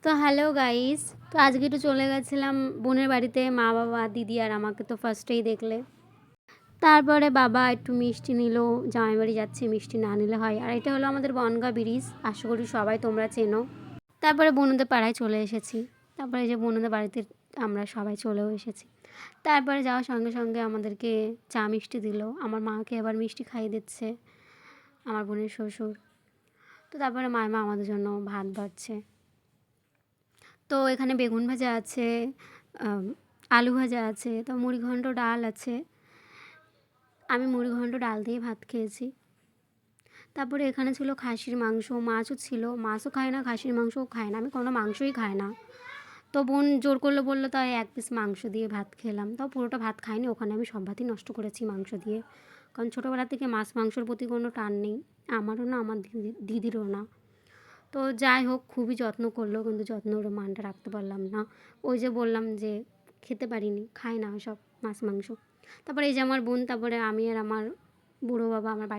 তো hello guys. তো আজকে একটু চলে গেছিলাম বোনের বাড়িতে, মা বাবা দিদি আর আমাকে তো ফার্স্টেই দেখলে। তারপরে বাবা একটু মিষ্টি নিল, জামাই বাড়ি যাচ্ছে, মিষ্টি না নিলে হয়। আর এটা হলো আমাদের বনগাঁ ব্রিজ, আশা করি সবাই তোমরা চেনো। তারপরে বোনদের পাড়ায় চলে এসেছি। তারপরে যে বোনদের বাড়িতে আমরা সবাই চলেও এসেছি। তারপরে যাওয়ার সঙ্গে সঙ্গে আমাদেরকে চা মিষ্টি দিল, আমার মাকে আবার মিষ্টি খাইয়ে দিচ্ছে আমার বোনের শ্বশুর। তো তারপরে মায়মা আমাদের জন্য ভাত বাড়ছে। তো এখানে বেগুন ভাজা আছে, আলু ভাজা আছে, তো মুড়িঘণ্ট ডাল আছে। আমি মুড়িঘণ্ট ডাল দিয়ে ভাত খেয়েছি। তারপরে এখানে ছিল খাসির মাংস, মাছও ছিল। মাছও খায় না, খাসির মাংসও খায় না, আমি কোনো মাংসই খাই না। তো বোন জোর করলো, বললো তাই এক পিস মাংস দিয়ে ভাত খেলাম। তাও পুরোটা ভাত খাইনি, ওখানে আমি সব ভাতই নষ্ট করেছি মাংস দিয়ে। কারণ ছোটোবেলা থেকে মাছ মাংসর প্রতি কোনো টান নেই, আমারও না, আমার দিদিরও না। তো যাই হোক, খুবই যত্ন করলো, কিন্তু যত্নর মানটা রাখতে পারলাম না। ওই যে বললাম যে খেতে পারিনি, খাই না সব মাছ মাংস। তারপরে এই যে আমার বোন, তারপরে আমি আর আমার বুড়ো বাবা আমার বাড়ি